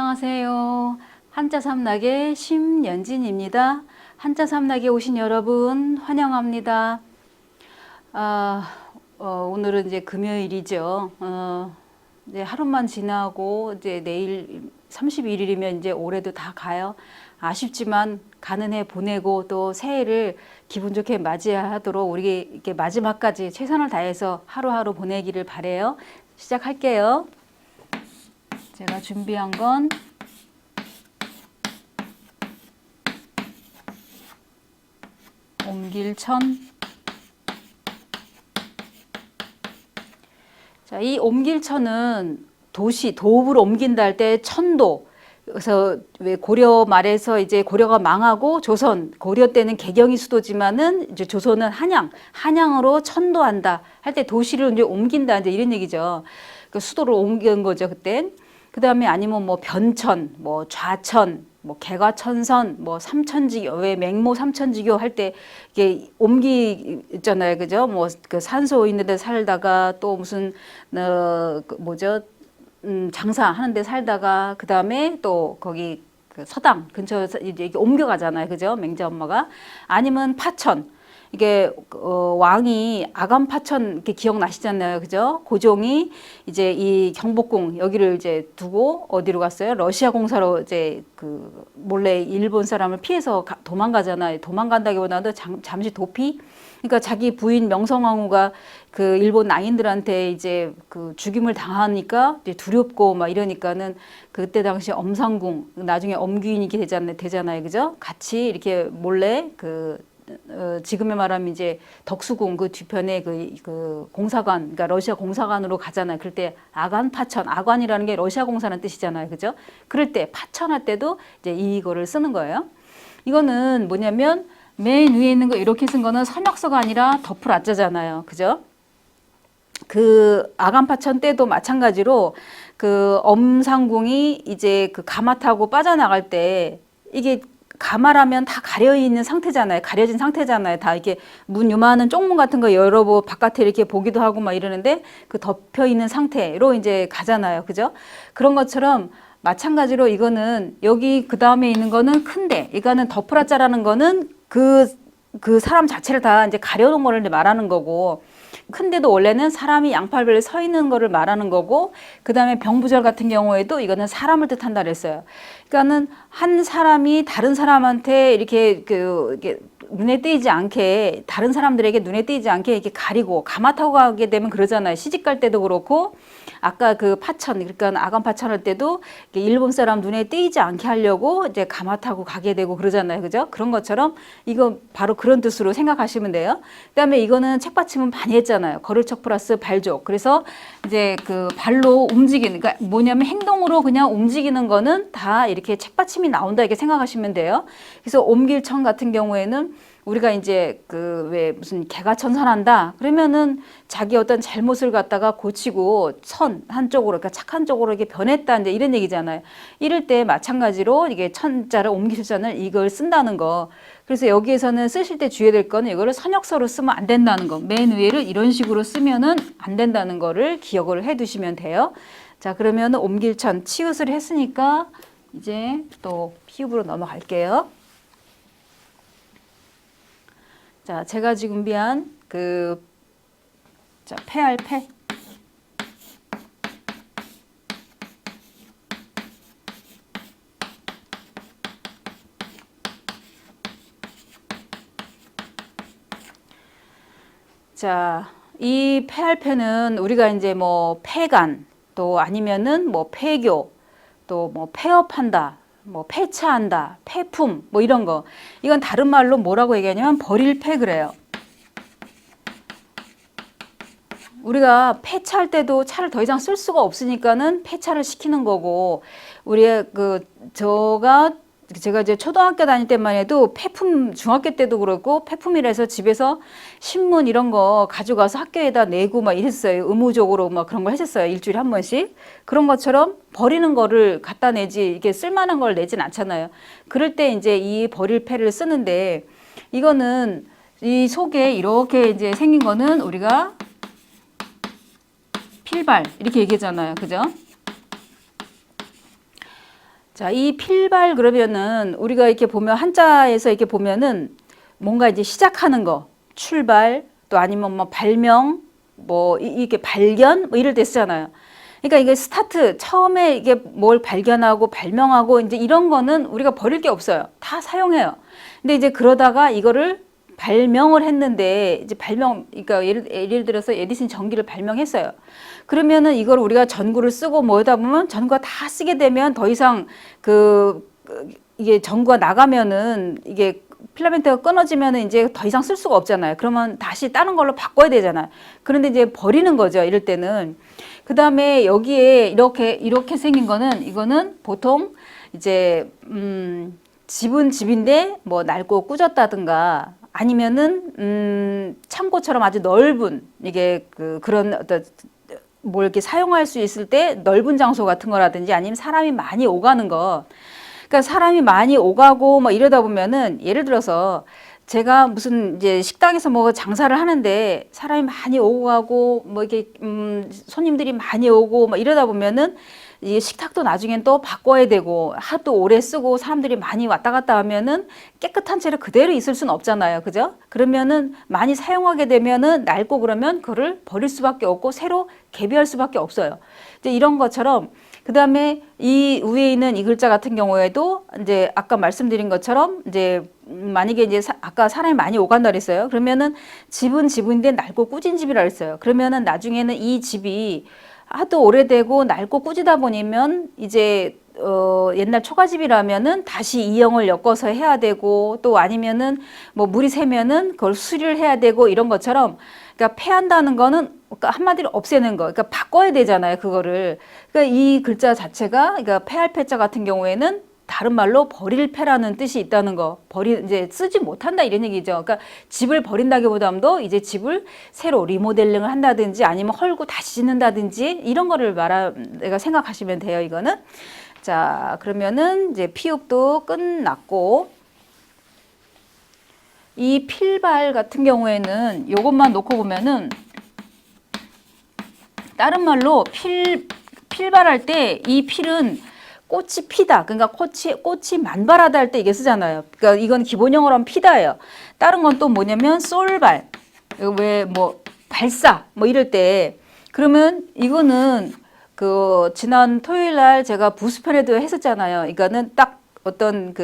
안녕하세요. 한자 삼락의 심연진입니다. 한자 삼락에 오신 여러분 환영합니다. 오늘은 이제 금요일이죠. 이제 하루만 지나고 이제 내일 31일이면 이제 올해도 다 가요. 아쉽지만 가는 해 보내고 또 새해를 기분 좋게 맞이하도록 우리 이렇게 마지막까지 최선을 다해서 하루하루 보내기를 바래요. 시작할게요. 제가 준비한 건 옮길천. 자, 이 옮길천은 도읍을 옮긴다 할 때 천도. 그래서 왜 고려 말에서 이제 고려가 망하고 조선, 고려 때는 개경이 수도지만은 이제 조선은 한양으로 천도한다 할 때 도시를 이제 옮긴다 이제 이런 얘기죠. 그 수도를 옮긴 거죠 그땐. 그 다음에 아니면 뭐 변천, 뭐 좌천, 뭐 개과천선, 뭐 삼천지교, 왜 맹모 삼천지교 할 때 이게 옮기잖아요, 그죠? 뭐 그 산소 있는 데 살다가 또 무슨 뭐죠? 장사하는 데 살다가 그 다음에 또 거기 그 서당 근처에서 이제 옮겨가잖아요, 그죠? 맹자 엄마가. 아니면 파천. 이게 왕이 아간파천 이렇게 기억나시잖아요, 그죠? 고종이 이제 이 경복궁 여기를 이제 두고 어디로 갔어요? 러시아 공사로 이제 그 몰래 일본 사람을 피해서 도망가잖아요. 도망간다기보다도 잠시 도피. 그러니까 자기 부인 명성황후가 그 일본 낭인들한테 이제 그 죽임을 당하니까 이제 두렵고 막 이러니까는 그때 당시 엄상궁 나중에 엄귀인이 되잖아요, 그죠? 같이 이렇게 몰래 지금의 말하면 이제 덕수궁 그 뒤편에 그 공사관, 그러니까 러시아 공사관으로 가잖아요. 그럴 때 아간 파천, 아관이라는 게 러시아 공사라는 뜻이잖아요, 그죠? 그럴 때 파천할 때도 이제 이거를 쓰는 거예요. 이거는 뭐냐면 맨 위에 있는 거 이렇게 쓴 거는 선역서가 아니라 덮을 아자잖아요, 그죠? 그 아간파천 때도 마찬가지로 그 엄상궁이 이제 그 가마 타고 빠져나갈 때 이게 가마라면 다 가려 있는 상태잖아요. 가려진 상태잖아요. 다 이렇게 문 요만한 쪽문 같은 거 열어보 바깥에 이렇게 보기도 하고 막 이러는데 그 덮여 있는 상태로 이제 가잖아요. 그죠? 그런 것처럼 마찬가지로 이거는 여기 그 다음에 있는 거는 큰데 이거는 덮으라자라는 거는 그 사람 자체를 다 이제 가려놓은 거를 이제 말하는 거고 큰데도 원래는 사람이 양팔배를 서 있는 거를 말하는 거고 그 다음에 병부절 같은 경우에도 이거는 사람을 뜻한다 그랬어요. 그러니까는 한 사람이 다른 사람한테 이렇게 이렇게 눈에 띄지 않게 다른 사람들에게 눈에 띄지 않게 이렇게 가리고 가마 타고 가게 되면 그러잖아요. 시집 갈 때도 그렇고 아까 그 파천 그러니까 아간 파천할 때도 일본 사람 눈에 띄지 않게 하려고 이제 가마 타고 가게 되고 그러잖아요. 그죠? 그런 것처럼 이거 바로 그런 뜻으로 생각하시면 돼요. 그다음에 이거는 책받침은 많이 했잖아요. 걸을척 플러스 발족. 그래서 이제 그 발로 움직이는 그러니까 뭐냐면 행동으로 그냥 움직이는 거는 다 이렇게 책받침이 나온다 이렇게 생각하시면 돼요. 그래서 옮길천 같은 경우에는 우리가 이제 그 왜 무슨 개가천선한다 그러면은 자기 어떤 잘못을 갖다가 고치고 선 한쪽으로 그러니까 착한 쪽으로 이게 변했다 이제 이런 얘기잖아요. 이럴 때 마찬가지로 이게 천자를 옮길천을 이걸 쓴다는 거. 그래서 여기에서는 쓰실 때 주의해야 될 거는 이거를 선역서로 쓰면 안 된다는 거. 맨 위에를 이런 식으로 쓰면은 안 된다는 거를 기억을 해 두시면 돼요. 자, 그러면 옮길천 치읓을 했으니까 이제 또 피읍으로 넘어갈게요. 자, 제가 지금 준비한 패할 패. 자, 이 패할 패는 우리가 이제 뭐 폐간 또 아니면은 뭐 폐교 또 뭐 폐업한다. 뭐 폐차한다, 폐품 뭐 이런 거 이건 다른 말로 뭐라고 얘기하냐면 버릴 패 그래요. 우리가 폐차할 때도 차를 더 이상 쓸 수가 없으니까는 폐차를 시키는 거고 우리의 제가 이제 초등학교 다닐 때만 해도 폐품 중학교 때도 그렇고 폐품이라 해서 집에서 신문 이런 거 가져가서 학교에다 내고 막 이랬어요. 의무적으로 막 그런 걸 했었어요. 일주일에 한 번씩. 그런 것처럼 버리는 거를 갖다 내지 이게 쓸만한 걸 내진 않잖아요. 그럴 때 이제 이 버릴 패를 쓰는데 이거는 이 속에 이렇게 이제 생긴 거는 우리가 필발 이렇게 얘기하잖아요. 그죠? 자, 이 필발 그러면은 우리가 이렇게 보면 한자에서 이렇게 보면은 뭔가 이제 시작하는 거, 출발, 또 아니면 뭐 발명, 뭐 이렇게 발견 뭐 이럴 때 쓰잖아요. 그러니까 이게 스타트 처음에 이게 뭘 발견하고 발명하고 이제 이런 거는 우리가 버릴 게 없어요. 다 사용해요. 근데 이제 그러다가 이거를 발명을 했는데 이제 그러니까 예를 들어서 에디슨 전기를 발명했어요. 그러면은 이걸 우리가 전구를 쓰고 뭐다 보면 전구가 다 쓰게 되면 더 이상 이게 전구가 나가면은 이게 필라멘트가 끊어지면은 이제 더 이상 쓸 수가 없잖아요. 그러면 다시 다른 걸로 바꿔야 되잖아요. 그런데 이제 버리는 거죠. 이럴 때는. 그 다음에 여기에 이렇게 생긴 거는 이거는 보통 이제 집은 집인데 뭐 낡고 꾸졌다든가 아니면은 창고처럼 아주 넓은 이게 그런 어떤 뭘 이렇게 사용할 수 있을 때 넓은 장소 같은 거라든지 아니면 사람이 많이 오가는 거. 그러니까 사람이 많이 오가고 뭐 이러다 보면은 예를 들어서 제가 무슨 이제 식당에서 뭐 장사를 하는데 사람이 많이 오고 가고 뭐 이렇게 손님들이 많이 오고 뭐 이러다 보면은 이 식탁도 나중엔 또 바꿔야 되고 하도 오래 쓰고 사람들이 많이 왔다 갔다 하면은 깨끗한 채로 그대로 있을 수는 없잖아요. 그죠? 그러면은 많이 사용하게 되면은 낡고 그러면 그거를 버릴 수밖에 없고 새로 개비할 수밖에 없어요. 이제 이런 것처럼 그 다음에 이 위에 있는 이 글자 같은 경우에도 이제 아까 말씀드린 것처럼 이제 만약에 이제 아까 사람이 많이 오간다 그랬어요. 그러면은 집은 집인데 낡고 꾸진 집이라 그랬어요. 그러면은 나중에는 이 집이 하도 오래되고 낡고 꾸지다 보면 이제 옛날 초가집이라면은 다시 이형을 엮어서 해야 되고 또 아니면은 뭐 물이 새면은 그걸 수리를 해야 되고 이런 것처럼 그러니까 폐한다는 거는 그러니까 한마디로 없애는 거. 그러니까 바꿔야 되잖아요, 그거를. 그러니까 이 글자 자체가 그러니까 폐할 폐자 같은 경우에는 다른 말로 버릴 패라는 뜻이 있다는 거. 이제 쓰지 못한다 이런 얘기죠. 그러니까 집을 버린다기보다도 이제 집을 새로 리모델링을 한다든지 아니면 헐고 다시 짓는다든지 이런 거를 내가 생각하시면 돼요, 이거는. 자, 그러면은 이제 피읍도 끝났고 이 필발 같은 경우에는 요것만 놓고 보면은 다른 말로 필발할 때 이 필은 꽃이 피다. 그러니까 꽃이 만발하다 할 때 이게 쓰잖아요. 그러니까 이건 기본 영어로 하면 피다예요. 다른 건 또 뭐냐면 쏠발. 왜 뭐 발사 뭐 이럴 때 그러면 이거는 지난 토요일 날 제가 부수편에도 했었잖아요. 이거는 딱 어떤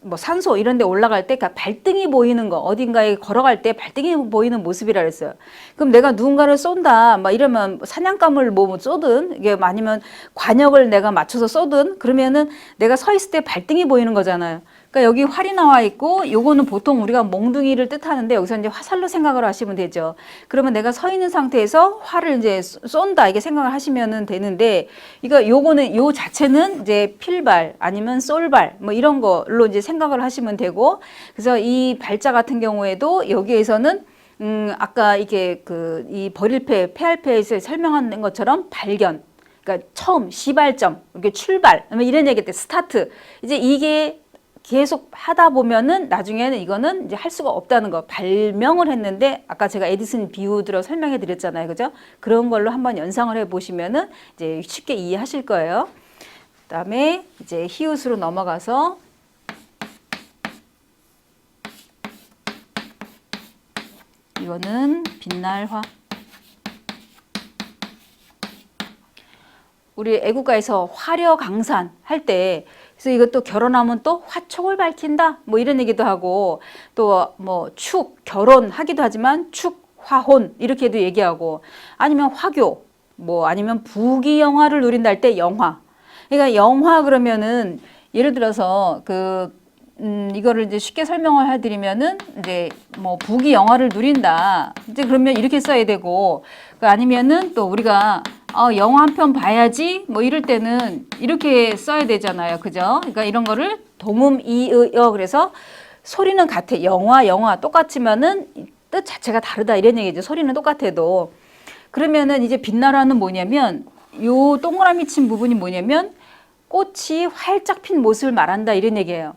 뭐 산소 이런 데 올라갈 때 그러니까 발등이 보이는 거 어딘가에 걸어갈 때 발등이 보이는 모습이라 그랬어요. 그럼 내가 누군가를 쏜다 막 이러면 사냥감을 뭐 쏘든 이게 아니면 관역을 내가 맞춰서 쏘든 그러면은 내가 서 있을 때 발등이 보이는 거잖아요. 그러니까 여기 활이 나와 있고 요거는 보통 우리가 몽둥이를 뜻하는데 여기서 이제 화살로 생각을 하시면 되죠. 그러면 내가 서 있는 상태에서 활을 이제 쏜다 이게 생각을 하시면은 되는데 요거는 요 자체는 이제 필발 아니면 쏠발 뭐 이런 걸로 이제 생각을 하시면 되고 그래서 이 발자 같은 경우에도 여기에서는 아까 이게 이 버릴패 폐할패에서 설명한 것처럼 발견 그러니까 처음 시발점 이렇게 출발 이런 얘기 때 스타트 이제 이게 계속 하다 보면은 나중에는 이거는 이제 할 수가 없다는 거. 발명을 했는데 아까 제가 에디슨 비유 들어 설명해 드렸잖아요. 그죠? 그런 걸로 한번 연상을 해 보시면은 이제 쉽게 이해하실 거예요. 그다음에 이제 히읗으로 넘어가서 이거는 빛날 화. 우리 애국가에서 화려강산 할 때 그래서 이것도 결혼하면 또 화촉을 밝힌다 뭐 이런 얘기도 하고 또 뭐 결혼하기도 하지만 화혼 이렇게도 얘기하고 아니면 화교 뭐 아니면 부귀영화를 누린다 할 때 영화 그러니까 영화 그러면은 예를 들어서 이거를 이제 쉽게 설명을 해드리면은 이제 뭐 부귀영화를 누린다 이제 그러면 이렇게 써야 되고 아니면은 또 우리가 영화 한 편 봐야지 뭐 이럴 때는 이렇게 써야 되잖아요. 그죠? 그러니까 이런 거를 동음이의어 그래서 소리는 같아. 영화 똑같지만은 뜻 자체가 다르다 이런 얘기죠. 소리는 똑같아도. 그러면은 이제 빛나라는 뭐냐면 요 동그라미 친 부분이 뭐냐면 꽃이 활짝 핀 모습을 말한다 이런 얘기예요.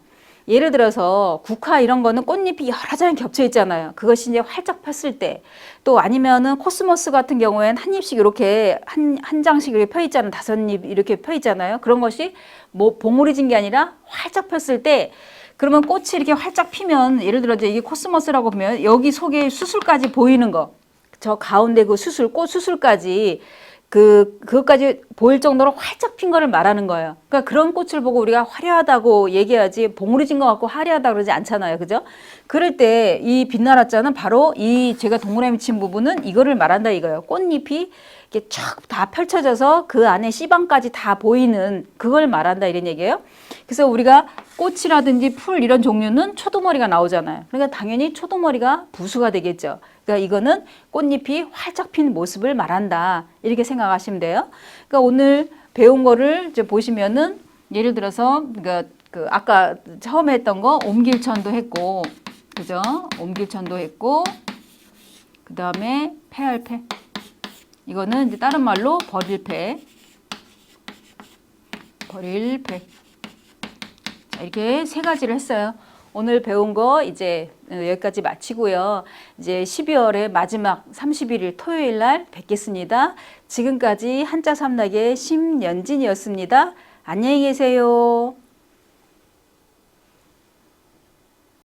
예를 들어서 국화 이런 거는 꽃잎이 여러 장이 겹쳐 있잖아요. 그것이 이제 활짝 폈을 때, 또 아니면은 코스모스 같은 경우에는 한 잎씩 이렇게 한 장씩 이렇게 펴 있잖아요. 5잎 이렇게 펴 있잖아요. 그런 것이 뭐 봉우리진 게 아니라 활짝 폈을 때, 그러면 꽃이 이렇게 활짝 피면, 예를 들어 이제 이게 코스모스라고 보면 여기 속에 수술까지 보이는 거, 저 가운데 그 수술, 꽃 수술까지 그것까지 보일 정도로 활짝 핀 거를 말하는 거예요. 그러니까 그런 꽃을 보고 우리가 화려하다고 얘기하지, 봉우리진 것 같고 화려하다 그러지 않잖아요. 그죠? 그럴 때 이 빛나라 자는 바로 이 제가 동그라미 친 부분은 이거를 말한다 이거예요. 꽃잎이 이렇게 쫙 다 펼쳐져서 그 안에 씨방까지 다 보이는 그걸 말한다 이런 얘기예요. 그래서 우리가 꽃이라든지 풀 이런 종류는 초도머리가 나오잖아요. 그러니까 당연히 초도머리가 부수가 되겠죠. 그러니까 이거는 꽃잎이 활짝 핀 모습을 말한다. 이렇게 생각하시면 돼요. 그러니까 오늘 배운 거를 이제 보시면은 예를 들어서 그러니까 그 아까 처음에 했던 거 옴길천도 했고, 그죠? 옴길천도 했고, 그 다음에 패할패. 이거는 이제 다른 말로 버릴패. 버릴패. 자, 이렇게 세 가지를 했어요. 오늘 배운 거 이제 여기까지 마치고요. 이제 12월의 마지막 31일 토요일 날 뵙겠습니다. 지금까지 한자 삼락의 심연진이었습니다. 안녕히 계세요.